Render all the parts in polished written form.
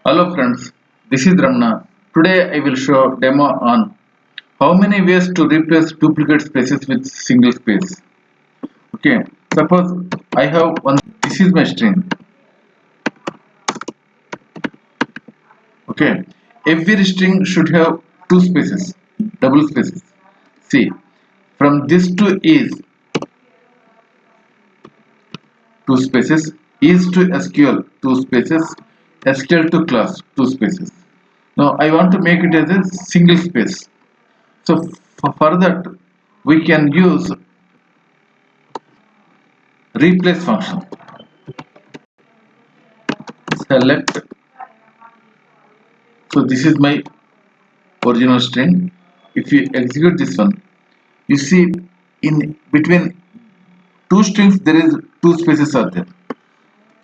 Hello friends, this is Ramna. Today I will show demo on how many ways to replace duplicate spaces with single space. Okay, suppose I have one, this is my string. Okay, every string should have two spaces, double spaces. See, from this to two spaces, is to SQL, two spaces, SQL to class, two spaces. Now I want to make it as a single space. So for that, we can use replace function. Select. So this is my original string. If you execute this one, you see in between two strings there is two spaces are there.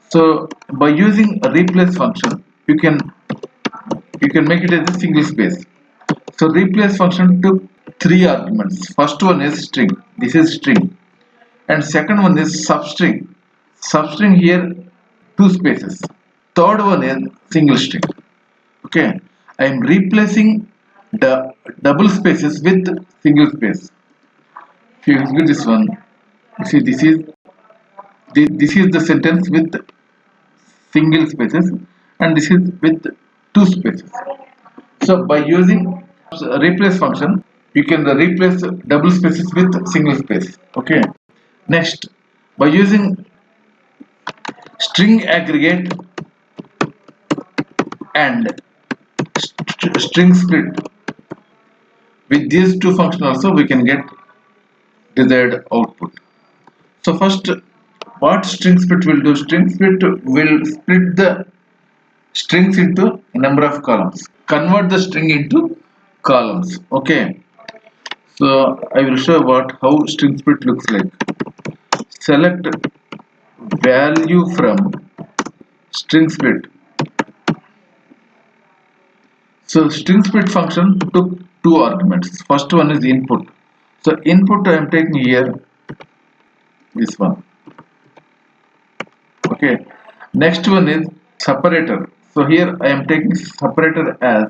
So by using a replace function, you can make it as a single space. So replace function took three arguments. First one is string. This is string, and second one is substring. Substring here two spaces. Third one is single string. Okay, I am replacing the double spaces with single space. If you execute this one, you see this is the sentence with single spaces, and this is with two spaces. So by using replace function, you can replace double spaces with single space. Okay. Next, by using string aggregate and string split, with these two functions also we can get desired output. So first, what string split will do? String split will split the strings into a number of columns. Convert the string into columns. Okay. So I will show what how string split looks like. Select value from string split. So string split function took two arguments. First one is input. So input I am taking here this one. Okay. Next one is separator. So here I am taking separator as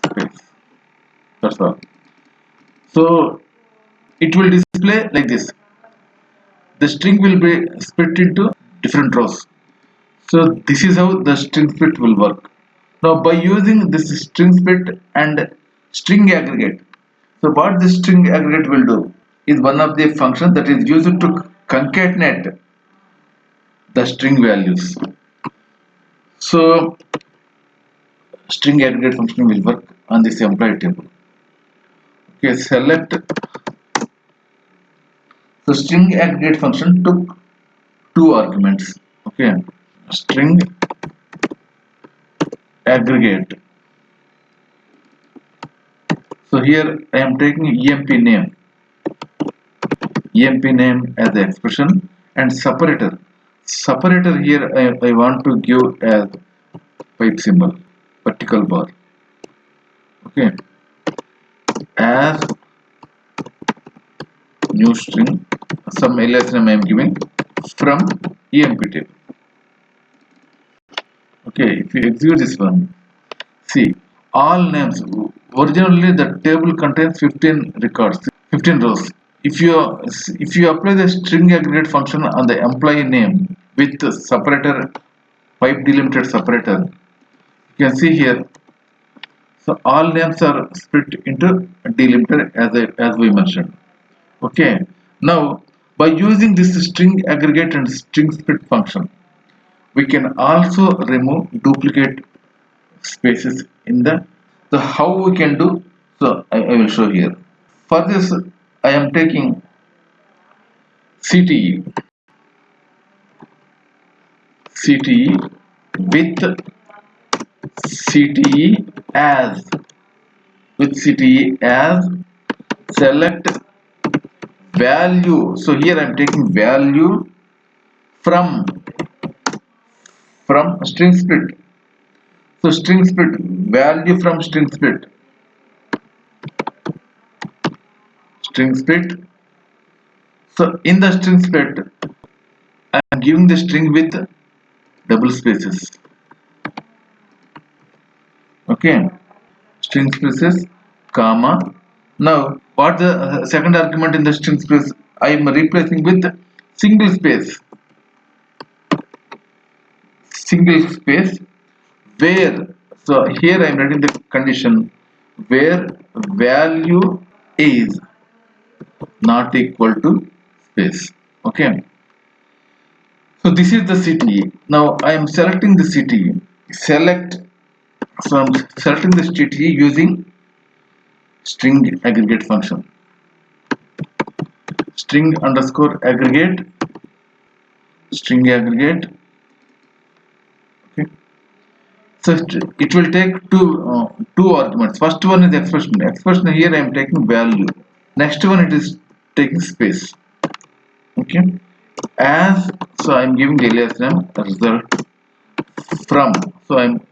space. That's all. So it will display like this. The string will be split into different rows. So this is how the string split will work. Now by using this string split and string aggregate, so what this string aggregate will do is one of the functions that is used to concatenate the string values. So string aggregate function will work on this employee table. Okay, select. So string aggregate function took two arguments. Okay, string aggregate. So here I am taking emp name as the expression, and separator. Separator here I want to give as pipe symbol, vertical bar. Okay, as new string, some alias name I am giving from emp table. Okay, if you execute this one, see all names. Originally the table contains 15 records, 15 rows. If you apply the string aggregate function on the employee name with the separator, pipe delimited separator, you can see here. So all names are split into delimiter as we mentioned. Okay. Now by using this string aggregate and string split function, we can also remove duplicate spaces in the. So how we can do? So I will show here. For this, I am taking CTE with CTE as select value. So here I am taking value from string split. So string split, value from string split. So in the string split, I am giving the string with double spaces. Okay, string spaces, comma. Now, what the second argument in the string space? I am replacing with single space, single space where. So here I am writing the condition where value is not equal to space. Okay. So this is the city. Now I am selecting the city. Select. So I'm selecting the city using string aggregate function. String underscore aggregate. String aggregate. Okay. So it will take two arguments. First one is expression. Expression here I am taking value. Next one it is taking space. Okay. As so I am giving alias name result from. So I am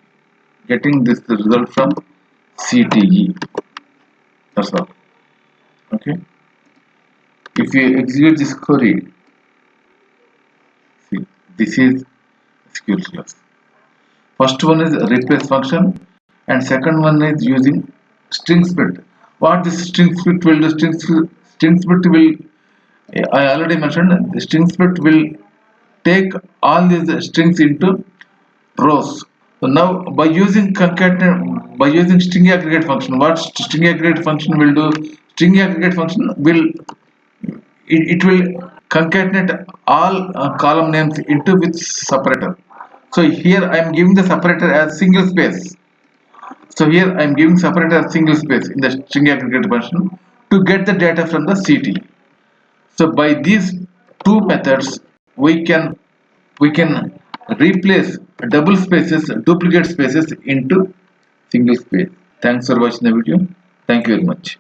getting this result from CTE. That's all. Okay. If you execute this query, see this is SQL class. First one is replace function, and second one is using string split. What this string split will do? String split will, I already mentioned, the string split will take all these strings into rows. So now by using concatenate, by using string aggregate function, what string aggregate function will do? String aggregate function will it will concatenate all column names into with separator. So here I am giving the separator as single space. So here I am giving separator as single space in the string aggregate function to get the data from the CT. So by these two methods we can replace double spaces, duplicate spaces into single space. Thanks for watching the video. Thank you very much.